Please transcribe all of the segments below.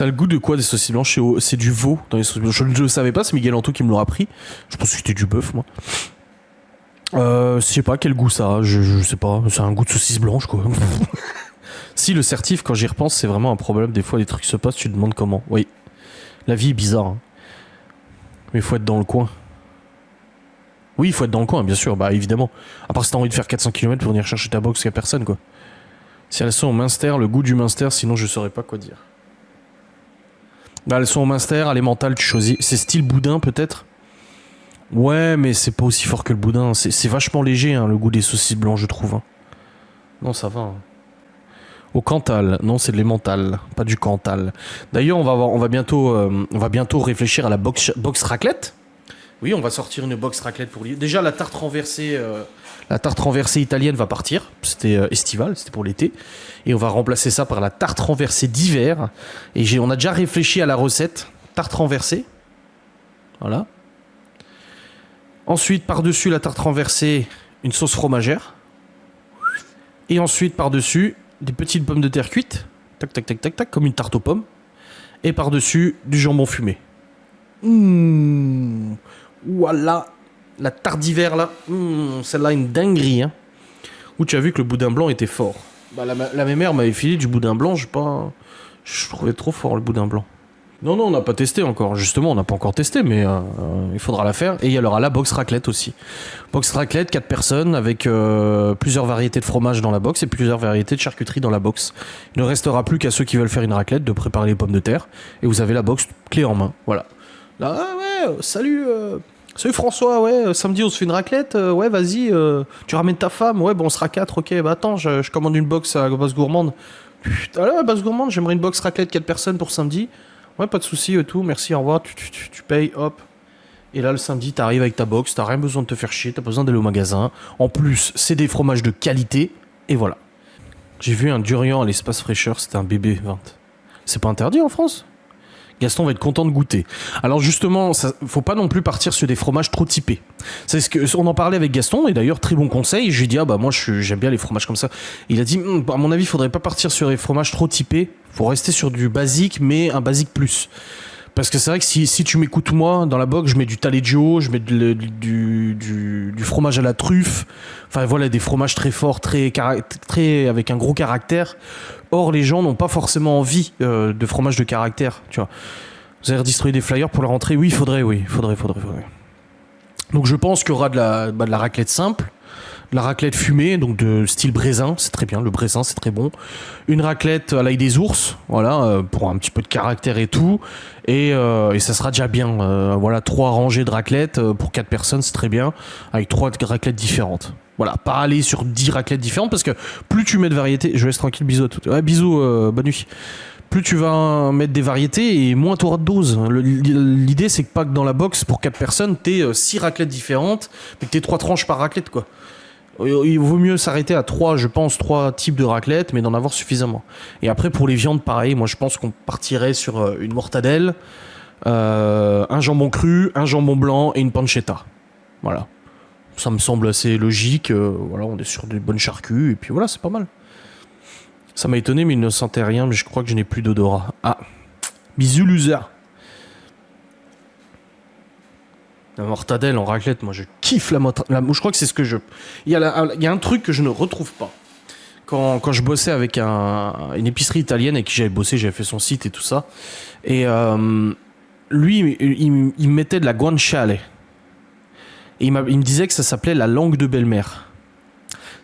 T'as le goût de quoi des saucisses blanches? C'est du veau dans les saucisses blanches. Je ne le savais pas, c'est Miguel Anto qui me l'aura appris. Je pense que c'était du bœuf, moi. Je sais pas quel goût ça a, je sais pas. C'est un goût de saucisse blanche, quoi. Si, le certif, quand j'y repense, c'est vraiment un problème. Des fois, les trucs se passent, tu te demandes comment. Oui. La vie est bizarre, hein. Mais il faut être dans le coin. Oui, il faut être dans le coin, bien sûr, bah évidemment. À part si t'as envie de faire 400 km pour venir chercher ta box, y'a personne, quoi. Si elles sont au Munster, le goût du Munster, sinon je saurais pas quoi dire. Bah, elles sont au Munster, à l'emmental, tu choisis. C'est style boudin, peut-être. Ouais, mais c'est pas aussi fort que le boudin. C'est vachement léger, hein, le goût des saucisses blanches, je trouve, hein. Non, ça va, hein. Au Cantal, non, c'est de l'emmental, pas du Cantal. D'ailleurs, on va bientôt réfléchir à la box raclette. Oui, on va sortir une box raclette pour lui. Déjà, la tarte renversée italienne va partir. C'était estival, c'était pour l'été. Et on va remplacer ça par la tarte renversée d'hiver. Et on a déjà réfléchi à la recette. Tarte renversée. Voilà. Ensuite, par-dessus la tarte renversée, une sauce fromagère. Et ensuite, par-dessus, des petites pommes de terre cuites. Tac, tac, tac, tac, tac, comme une tarte aux pommes. Et par-dessus, du jambon fumé. Voilà, la tarte d'hiver là, celle-là une dinguerie, hein. Où tu as vu que le boudin blanc était fort. Bah la mémère m'avait filé du boudin blanc, je trouvais trop fort le boudin blanc. Non, on n'a pas testé encore, justement, on n'a pas encore testé, mais il faudra la faire. Et il y aura la box raclette aussi. Box raclette, 4 personnes, avec plusieurs variétés de fromage dans la box et plusieurs variétés de charcuterie dans la box. Il ne restera plus qu'à ceux qui veulent faire une raclette de préparer les pommes de terre. Et vous avez la box clé en main, voilà. Là, ouais, salut François, ouais, samedi on se fait une raclette, ouais, vas-y, tu ramènes ta femme, ouais, bon, on sera 4, ok, bah attends, je commande une box à Basse Gourmande. Putain, là, Basse Gourmande, j'aimerais une box raclette 4 personnes pour samedi. Ouais, pas de soucis et tout, merci, au revoir, tu payes, hop. Et là, le samedi, t'arrives avec ta box, t'as rien besoin de te faire chier, t'as pas besoin d'aller au magasin. En plus, c'est des fromages de qualité, et voilà. J'ai vu un durian à l'espace fraîcheur, c'était un bébé 20. C'est pas interdit en France ? Gaston va être content de goûter. Alors justement, faut pas non plus partir sur des fromages trop typés. C'est ce que on en parlait avec Gaston, et d'ailleurs très bon conseil. Je lui ai dit moi j'aime bien les fromages comme ça. Il a dit à mon avis, il faudrait pas partir sur des fromages trop typés. Faut rester sur du basique, mais un basique plus. Parce que c'est vrai que si tu m'écoutes moi, dans la box, je mets du taleggio, je mets du fromage à la truffe. Enfin voilà, des fromages très forts, très avec un gros caractère. Or, les gens n'ont pas forcément envie de fromage de caractère, tu vois. Vous avez redistribué des flyers pour la rentrée? Oui, faudrait. Donc je pense qu'il y aura de la raclette simple, de la raclette fumée, donc de style brésin, c'est très bien, le brésin c'est très bon. Une raclette à l'ail des ours, voilà, pour un petit peu de caractère et tout. Et ça sera déjà bien. Voilà, 3 rangées de raclette pour 4 personnes, c'est très bien, avec 3 raclettes différentes. Voilà, pas aller sur 10 raclettes différentes, parce que plus tu mets de variétés... Je laisse tranquille, bisous à toutes. Ouais, bisous, bonne nuit. Plus tu vas mettre des variétés, et moins tu auras de doses. L'idée, c'est que pas que dans la box, pour 4 personnes, t'aies 6 raclettes différentes, mais que t'aies 3 tranches par raclette, quoi. Il vaut mieux s'arrêter à 3, je pense, 3 types de raclettes, mais d'en avoir suffisamment. Et après, pour les viandes, pareil, moi je pense qu'on partirait sur une mortadelle, un jambon cru, un jambon blanc et une pancetta. Voilà. Ça me semble assez logique. Voilà, on est sur des bonnes charcuts, et puis voilà, c'est pas mal. Ça m'a étonné, mais il ne sentait rien, mais je crois que je n'ai plus d'odorat. Ah, bisous, loser. La mortadelle en raclette, moi je kiffe la mortadelle. Je crois que c'est ce que je... Il y a un truc que je ne retrouve pas. Quand je bossais avec une épicerie italienne avec qui j'avais fait son site et tout ça. Et lui, il me mettait de la guanciale. Et il me disait que ça s'appelait la langue de belle-mère.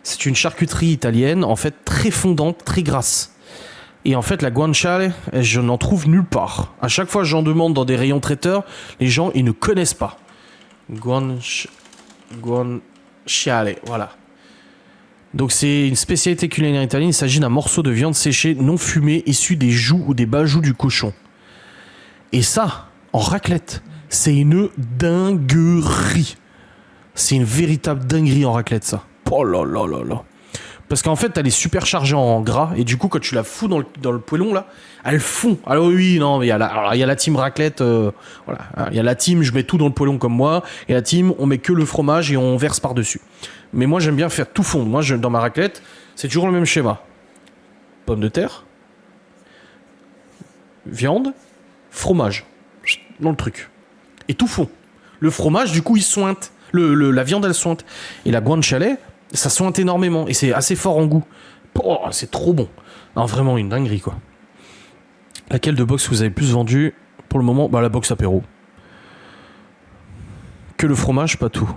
C'est une charcuterie italienne, en fait, très fondante, très grasse. Et en fait, la guanciale, je n'en trouve nulle part. À chaque fois que j'en demande dans des rayons traiteurs, les gens, ils ne connaissent pas. Guanciale, voilà. Donc c'est une spécialité culinaire italienne. Il s'agit d'un morceau de viande séchée non fumée issu des joues ou des bas-joues du cochon. Et ça, en raclette, c'est une dinguerie. C'est une véritable dinguerie en raclette, ça. Oh là là là là. Parce qu'en fait, elle est super chargée en gras. Et du coup, quand tu la fous dans le poêlon, là, elle fond. Alors oui, non, mais il y a la team raclette. Voilà. Il y a la team, je mets tout dans le poêlon comme moi. Et la team, on met que le fromage et on verse par-dessus. Mais moi, j'aime bien faire tout fondre. Moi, dans ma raclette, c'est toujours le même schéma. Pommes de terre. viande, fromage. Dans le truc. Et tout fond. Le fromage, du coup, il sointe. La viande, elle sointe. Et la guanciale, ça sointe énormément. Et c'est assez fort en goût. Oh, c'est trop bon. Non, vraiment une dinguerie, quoi. Laquelle de box vous avez plus vendu pour le moment? Bah, la box apéro. Que le fromage, pas tout.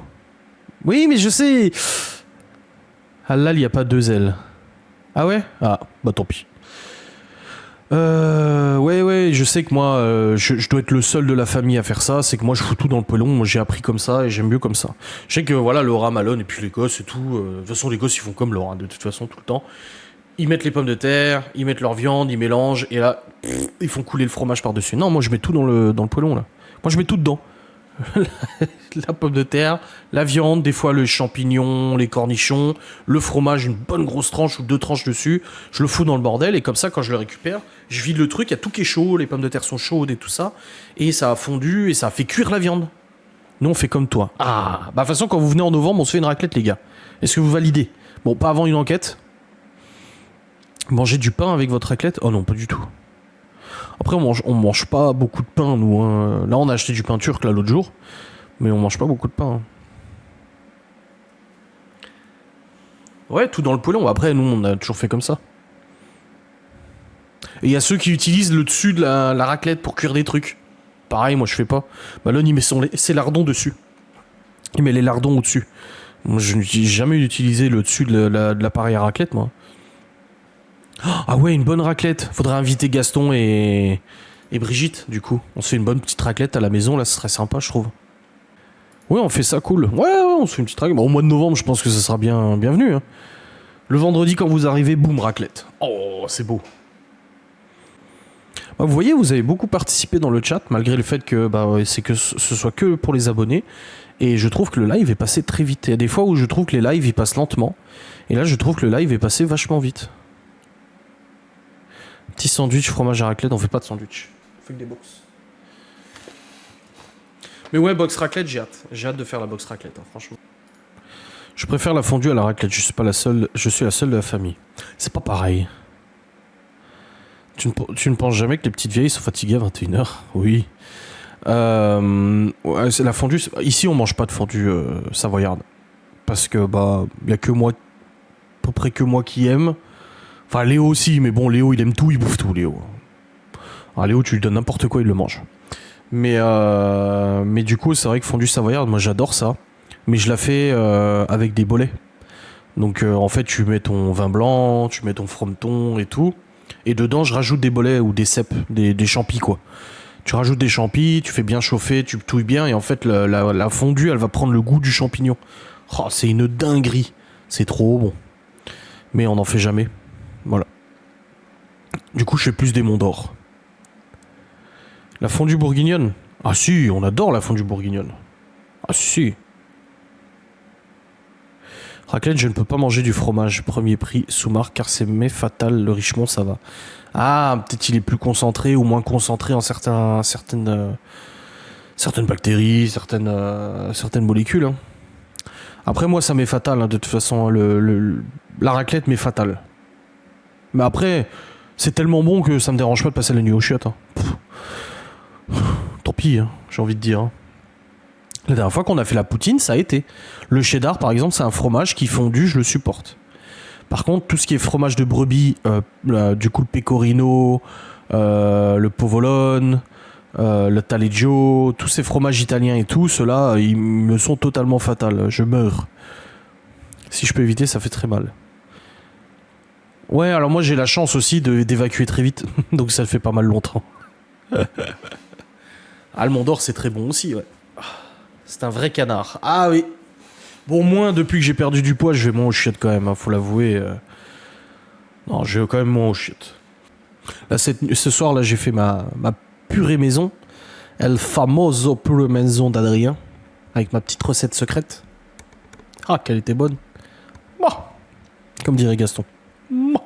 Oui, mais je sais. Ah là, il n'y a pas 2 ailes. Ah ouais? Ah, bah tant pis. Ouais, je sais que moi, je dois être le seul de la famille à faire ça. C'est que moi, je fous tout dans le pelon. Moi, j'ai appris comme ça et j'aime mieux comme ça. Je sais que voilà, Laura, Malone et puis les gosses et tout. De toute façon, les gosses, ils font comme Laura, de toute façon, tout le temps. Ils mettent les pommes de terre, ils mettent leur viande, ils mélangent et là, ils font couler le fromage par-dessus. Non, moi, je mets tout dans le pelon, là. Moi, je mets tout dedans. La pomme de terre, la viande, des fois le champignon, les cornichons, le fromage, une bonne grosse tranche ou 2 tranches dessus. Je le fous dans le bordel et comme ça, quand je le récupère, je vide le truc, il y a tout qui est chaud, les pommes de terre sont chaudes et tout ça. Et ça a fondu et ça a fait cuire la viande. Nous, on fait comme toi. Ah, bah de toute façon, quand vous venez en novembre, on se fait une raclette, les gars. Est-ce que vous validez? Bon, pas avant une enquête. Manger du pain avec votre raclette? Oh non, pas du tout. Après, on mange pas beaucoup de pain, nous. Hein. Là, on a acheté du pain turc là l'autre jour, mais on mange pas beaucoup de pain. Hein. Ouais, tout dans le poêlon. Après, nous, on a toujours fait comme ça. Et il y a ceux qui utilisent le dessus de la raclette pour cuire des trucs. Pareil, moi, je fais pas. Malone, il met ses lardons dessus. Il met les lardons au-dessus. Moi, je n'ai jamais utilisé le dessus de l'appareil à raclette, moi. Ah ouais, une bonne raclette. Faudrait inviter Gaston et Brigitte, du coup. On se fait une bonne petite raclette à la maison, là, ce serait sympa, je trouve. Ouais, on fait ça cool. Ouais, on se fait une petite raclette. Bon, au mois de novembre, je pense que ça sera bienvenu. Hein. Le vendredi, quand vous arrivez, boum, raclette. Oh, c'est beau. Bah, vous voyez, vous avez beaucoup participé dans le chat, malgré le fait que c'est que ce soit que pour les abonnés. Et je trouve que le live est passé très vite. Il y a des fois où je trouve que les lives, ils passent lentement. Et là, je trouve que le live est passé vachement vite. Petit sandwich, fromage à raclette, on fait pas de sandwich. On fait que des box. Mais ouais, box raclette, j'ai hâte. J'ai hâte de faire la box raclette, hein, franchement. Je préfère la fondue à la raclette, je suis la seule de la famille. C'est pas pareil. Tu ne penses jamais que les petites vieilles sont fatiguées à 21h? Oui. Ouais, c'est la fondue. Ici, on mange pas de fondue savoyarde. Parce que, y a que moi, à peu près que moi qui aime. Enfin, Léo aussi, mais bon, Léo, il aime tout, il bouffe tout, Léo. Alors, Léo, tu lui donnes n'importe quoi, il le mange. Mais du coup, c'est vrai que fondue savoyarde, moi, j'adore ça. Mais je la fais avec des bolets. Donc, en fait, tu mets ton vin blanc, tu mets ton frometon et tout. Et dedans, je rajoute des bolets ou des cèpes, des champis, quoi. Tu rajoutes des champis, tu fais bien chauffer, tu touilles bien. Et en fait, la fondue, elle va prendre le goût du champignon. Oh, c'est une dinguerie. C'est trop bon. Mais on n'en fait jamais. Voilà. Du coup, je fais plus des monts d'or. La fondue bourguignonne. Ah si, on adore la fondue bourguignonne. Ah si. Raclette, je ne peux pas manger du fromage premier prix sous marque car c'est mets fatal. Le Richemont, ça va. Ah, peut-être il est plus concentré ou moins concentré en certaines bactéries, certaines molécules. Hein. Après, moi, ça m'est fatal. Hein, de toute façon, la raclette m'est fatale. Mais après, c'est tellement bon que ça me dérange pas de passer la nuit aux chiottes. Hein. Tant pis, hein, j'ai envie de dire. Hein. La dernière fois qu'on a fait la poutine, ça a été. Le cheddar, par exemple, c'est un fromage qui fondu, je le supporte. Par contre, tout ce qui est fromage de brebis, du coup le pecorino, le provolone, le taleggio, tous ces fromages italiens et tout, ceux-là, ils me sont totalement fatals. Je meurs. Si je peux éviter, ça fait très mal. Ouais, alors moi j'ai la chance aussi d'évacuer très vite, donc ça le fait pas mal longtemps. Almond d'or, c'est très bon aussi, ouais. C'est un vrai canard. Ah oui. Bon, moins depuis que j'ai perdu du poids, je vais moins aux chiottes quand même, hein, faut l'avouer. Non, je vais quand même moins aux chiottes. Là, ce soir, là, j'ai fait ma purée maison. El famoso purée maison d'Adrien. Avec ma petite recette secrète. Ah, qu'elle était bonne. Bah, comme dirait Gaston. Bah.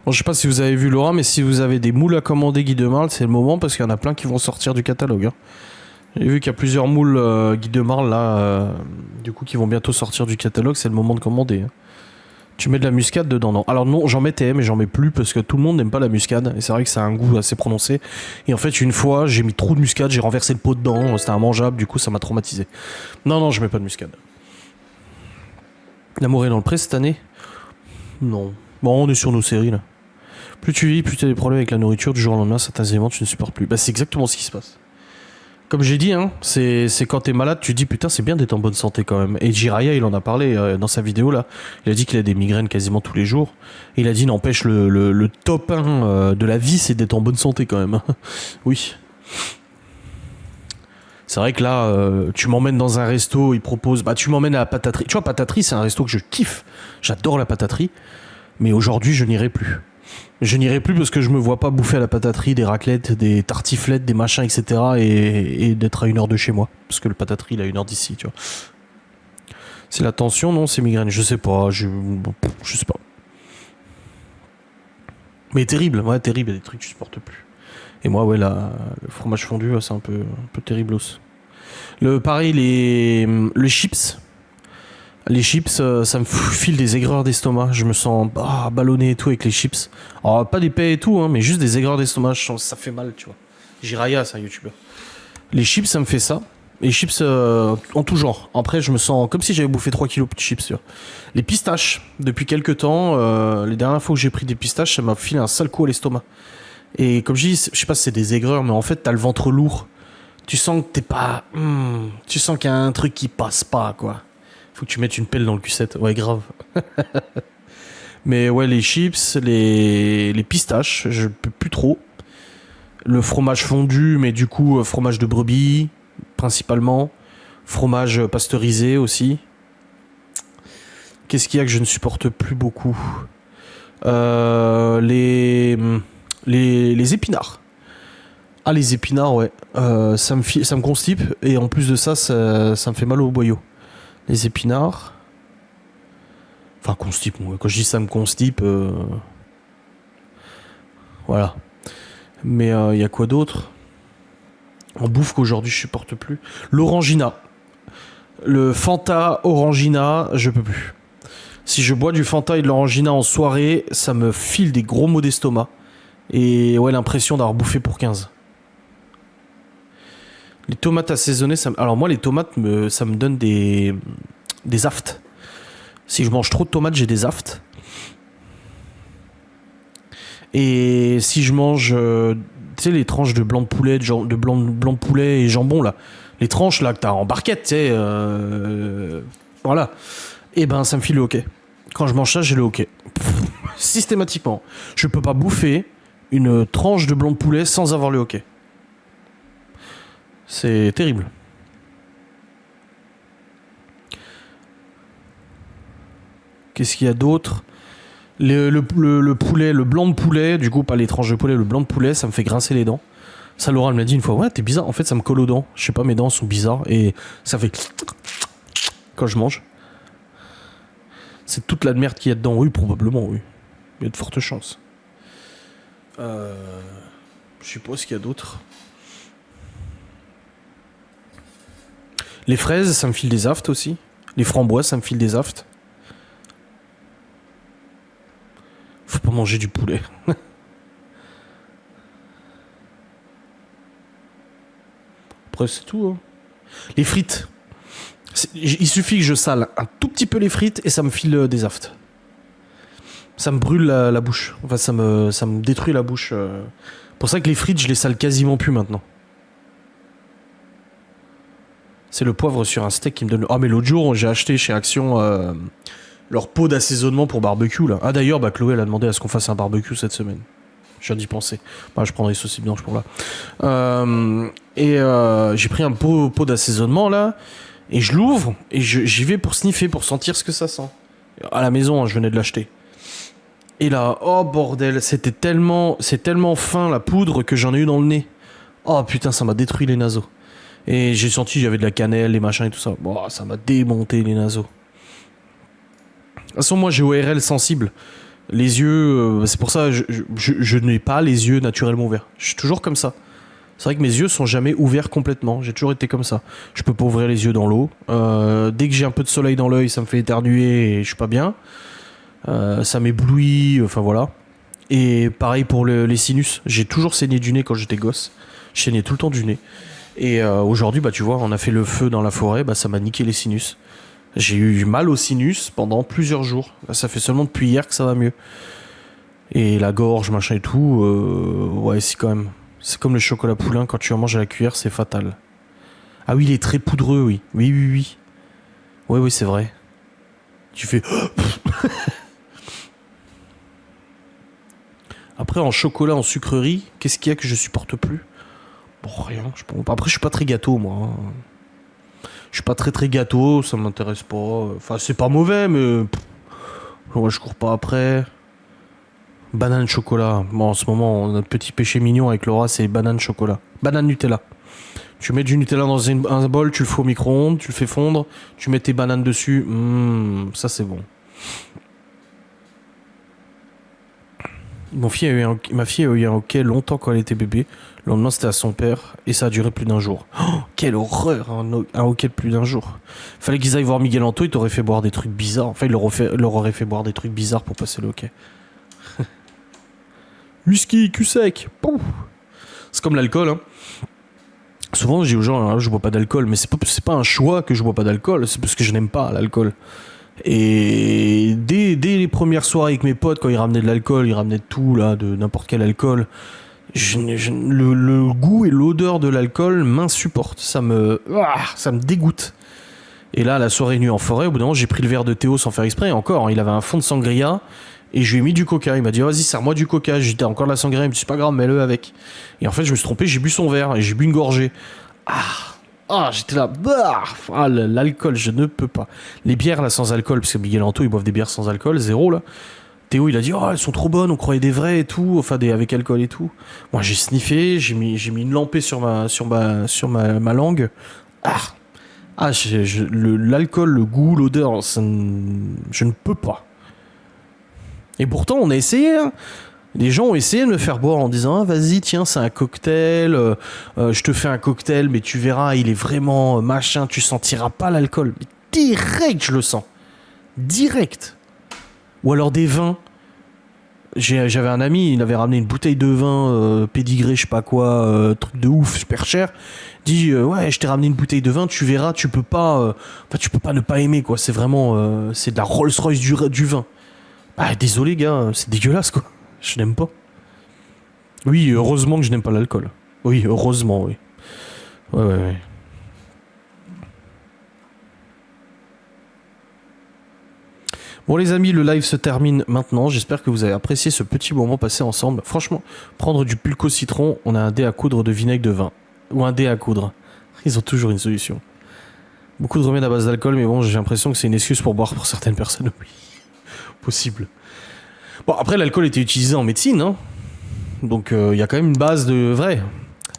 Bon, je sais pas si vous avez vu Laura, mais si vous avez des moules à commander Guy de Marle, c'est le moment parce qu'il y en a plein qui vont sortir du catalogue. Hein. J'ai vu qu'il y a plusieurs moules Guy de Marle là, du coup, qui vont bientôt sortir du catalogue. C'est le moment de commander. Hein. Tu mets de la muscade dedans, non? Alors non, j'en mettais, mais j'en mets plus parce que tout le monde n'aime pas la muscade. Et c'est vrai que ça a un goût assez prononcé. Et en fait, une fois, j'ai mis trop de muscade, j'ai renversé le pot dedans, c'était immangeable, du coup, ça m'a traumatisé. Non, non, je mets pas de muscade. L'amour est dans le pré cette année? Non. Bon, on est sur nos séries là. Plus tu vis, plus tu as des problèmes avec la nourriture, du jour au lendemain, certains éléments tu ne supportes plus. Bah, c'est exactement ce qui se passe. Comme j'ai dit, hein, c'est quand t'es malade, tu te dis putain, c'est bien d'être en bonne santé quand même. Et Jiraya, il en a parlé dans sa vidéo là. Il a dit qu'il a des migraines quasiment tous les jours. Et il a dit, n'empêche, le top 1 de la vie, c'est d'être en bonne santé quand même. Oui. C'est vrai que là, tu m'emmènes dans un resto, il propose. Bah, tu m'emmènes à la pataterie. Tu vois, pataterie, c'est un resto que je kiffe. J'adore la pataterie. Mais aujourd'hui, je n'irai plus. Je n'irai plus parce que je me vois pas bouffer à la pataterie des raclettes, des tartiflettes, des machins, etc. et d'être à 1 heure de chez moi. Parce que le pataterie, il a 1 heure d'ici, tu vois. C'est la tension, non? C'est migraine, je sais pas. Je sais pas. Mais terrible, ouais, terrible, il y a des trucs que je supporte plus. Et moi, ouais, le fromage fondu, c'est un peu terrible aussi. Pareil, les chips. Les chips, ça me file des aigreurs d'estomac. Je me sens ballonné et tout avec les chips. Alors, pas des paix et tout, hein, mais juste des aigreurs d'estomac. Je sens que ça fait mal, tu vois. Jiraya, c'est un youtubeur. Les chips, ça me fait ça. Les chips en tout genre. Après, je me sens comme si j'avais bouffé 3 kilos de chips, tu vois. Les pistaches, depuis quelques temps, les dernières fois que j'ai pris des pistaches, ça m'a filé un sale coup à l'estomac. Et comme je dis, je sais pas si c'est des aigreurs, mais en fait, t'as le ventre lourd. Tu sens que t'es pas... tu sens qu'il y a un truc qui passe pas, quoi. Faut que tu mettes une pelle dans le cul-7. Ouais, grave. Mais ouais, les chips, les pistaches, je peux plus trop. Le fromage fondu, mais du coup, fromage de brebis, principalement. Fromage pasteurisé aussi. Qu'est-ce qu'il y a que je ne supporte plus beaucoup? Les épinards. Ah, les épinards, ouais. Ça me constipe, et en plus de ça, ça me fait mal au boyau. Les épinards. Enfin, constipe, moi. Quand je dis ça me constipe, voilà. Mais il y a quoi d'autre? En bouffe qu'aujourd'hui je supporte plus. L'orangina. Le Fanta Orangina, je peux plus. Si je bois du Fanta et de l'Orangina en soirée, ça me file des gros maux d'estomac. Et ouais, l'impression d'avoir bouffé pour 15. Les tomates assaisonnées, alors moi les tomates, ça me donne des aftes. Si je mange trop de tomates, j'ai des aftes. Et si je mange, tu sais, les tranches de blanc de poulet, de blanc de poulet et jambon, là. Les tranches, là, que t'as en barquette, tu sais, voilà. Et ben, ça me file le hoquet. Quand je mange ça, j'ai le hoquet. Systématiquement. Je peux pas bouffer une tranche de blanc de poulet sans avoir le hoquet. C'est terrible. Qu'est-ce qu'il y a d'autre? Le poulet, le blanc de poulet, du coup, pas les tranches de poulet, le blanc de poulet, ça me fait grincer les dents. Ça, Laura, elle m'a dit une fois, ouais, t'es bizarre. En fait, ça me colle aux dents. Je sais pas, mes dents sont bizarres et ça fait quand je mange. C'est toute la merde qu'il y a dedans. Oui, probablement, oui. Il y a de fortes chances. Je sais pas ce qu'il y a d'autre. Les fraises, ça me file des aftes aussi. Les framboises, ça me file des aftes. Faut pas manger du poulet. Après, c'est tout. Hein. Les frites. Il suffit que je sale un tout petit peu les frites et ça me file des aftes. Ça me brûle la bouche. Enfin, ça me détruit la bouche. Pour ça que les frites, je les sale quasiment plus maintenant. C'est le poivre sur un steak qui me donne... Ah, mais l'autre jour, j'ai acheté chez Action leur pot d'assaisonnement pour barbecue, là. Ah, d'ailleurs, Chloé, elle a demandé à ce qu'on fasse un barbecue cette semaine. Je viens d'y penser. Bah, je prendrai les saucisses blanches pour là. J'ai pris un pot d'assaisonnement, là, et je l'ouvre, et j'y vais pour sniffer, pour sentir ce que ça sent. À la maison, hein, je venais de l'acheter. Et là, oh bordel, c'est tellement fin, la poudre, que j'en ai eu dans le nez. Oh putain, ça m'a détruit les naseaux. Et j'ai senti qu'il y avait de la cannelle, les machins et tout ça. Bon, ça m'a démonté les naseaux. De toute façon, moi, j'ai ORL sensible. Les yeux, c'est pour ça que je n'ai pas les yeux naturellement ouverts. Je suis toujours comme ça. C'est vrai que mes yeux sont jamais ouverts complètement. J'ai toujours été comme ça. Je peux pas ouvrir les yeux dans l'eau. Dès que j'ai un peu de soleil dans l'œil, ça me fait éternuer et je suis pas bien. Ça m'éblouit, enfin voilà. Et pareil pour les sinus. J'ai toujours saigné du nez quand j'étais gosse. Je saignais tout le temps du nez. Et aujourd'hui, bah tu vois, on a fait le feu dans la forêt, bah ça m'a niqué les sinus. J'ai eu mal au sinus pendant plusieurs jours. Là, ça fait seulement depuis hier que ça va mieux. Et la gorge, machin et tout, ouais, c'est quand même. C'est comme le chocolat poulain, quand tu en manges à la cuillère, c'est fatal. Ah oui, il est très poudreux, oui. Oui, oui, oui. Oui, oui, c'est vrai. Tu fais. Après, en chocolat, en sucrerie, qu'est-ce qu'il y a que je supporte plus? Bon, rien. Après, je suis pas très gâteau, moi. Hein. Je suis pas très très gâteau, ça m'intéresse pas. Enfin, c'est pas mauvais, mais. Ouais, je cours pas après. Banane chocolat. Bon, en ce moment, notre petit péché mignon avec Laura, c'est banane chocolat. Banane Nutella. Tu mets du Nutella dans un bol, tu le fais au micro-ondes, tu le fais fondre, tu mets tes bananes dessus. Ça c'est bon. Ma fille a eu un hockey longtemps quand elle était bébé. Le lendemain, c'était à son père et ça a duré plus d'un jour. Oh, quelle horreur, un hockey de plus d'un jour. Fallait qu'ils aillent voir Miguel Anto, il t'aurait fait boire des trucs bizarres. Enfin, leur aurait fait boire des trucs bizarres pour passer le hockey. Whisky, cul sec. Pouf. C'est comme l'alcool, hein. Souvent, je dis aux gens, hein, je bois pas d'alcool, mais c'est pas un choix que je bois pas d'alcool, c'est parce que je n'aime pas l'alcool. Et dès les premières soirées avec mes potes, quand ils ramenaient de l'alcool, ils ramenaient de tout, là, de n'importe quel alcool, le goût et l'odeur de l'alcool m'insupportent. Ça me dégoûte. Et là, la soirée nuit en forêt, au bout d'un moment, j'ai pris le verre de Théo sans faire exprès. Et encore, hein, il avait un fond de sangria. Et je lui ai mis du coca. Il m'a dit, vas-y, sers-moi du coca. J'ai dit, t'as encore de la sangria. Il me dit, c'est pas grave, mets-le avec. Et en fait, je me suis trompé, j'ai bu son verre. Et j'ai bu une gorgée. J'étais là. L'alcool, je ne peux pas. Les bières, là, sans alcool, parce que Miguel Anto, ils boivent des bières sans alcool, zéro, là. Théo, il a dit, elles sont trop bonnes, on croyait des vraies et tout. Enfin, avec alcool et tout. Moi, j'ai sniffé, j'ai mis une lampée sur ma langue. L'alcool, le goût, l'odeur, je ne peux pas. Et pourtant, on a essayé. Hein. Les gens ont essayé de me faire boire en disant vas-y, tiens, c'est un cocktail. Je te fais un cocktail, mais tu verras, il est vraiment machin. Tu sentiras pas l'alcool. Mais direct, je le sens. Direct. Ou alors des vins. J'avais un ami, il avait ramené une bouteille de vin pédigré, je sais pas quoi, truc de ouf, super cher. Dit ouais, je t'ai ramené une bouteille de vin, tu verras, tu peux pas ne pas aimer quoi. C'est vraiment, c'est de la Rolls-Royce du vin. Désolé gars, c'est dégueulasse quoi. Je n'aime pas. Oui, heureusement que je n'aime pas l'alcool. Oui, heureusement, oui. Ouais. Bon les amis, le live se termine maintenant. J'espère que vous avez apprécié ce petit moment passé ensemble. Franchement, prendre du pulco citron, on a un dé à coudre de vinaigre de vin. Ou un dé à coudre. Ils ont toujours une solution. Beaucoup de remèdes à base d'alcool, mais bon, j'ai l'impression que c'est une excuse pour boire pour certaines personnes. Oui, possible. Bon, après, l'alcool était utilisé en médecine, hein. Donc, il y a quand même une base de vrai.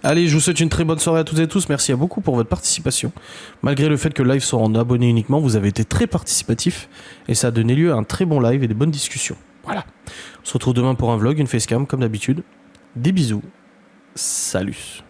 Allez, je vous souhaite une très bonne soirée à toutes et tous. Merci à beaucoup pour votre participation. Malgré le fait que le live soit en abonné uniquement, vous avez été très participatif et ça a donné lieu à un très bon live et des bonnes discussions. Voilà. On se retrouve demain pour un vlog, une facecam comme d'habitude. Des bisous. Salut.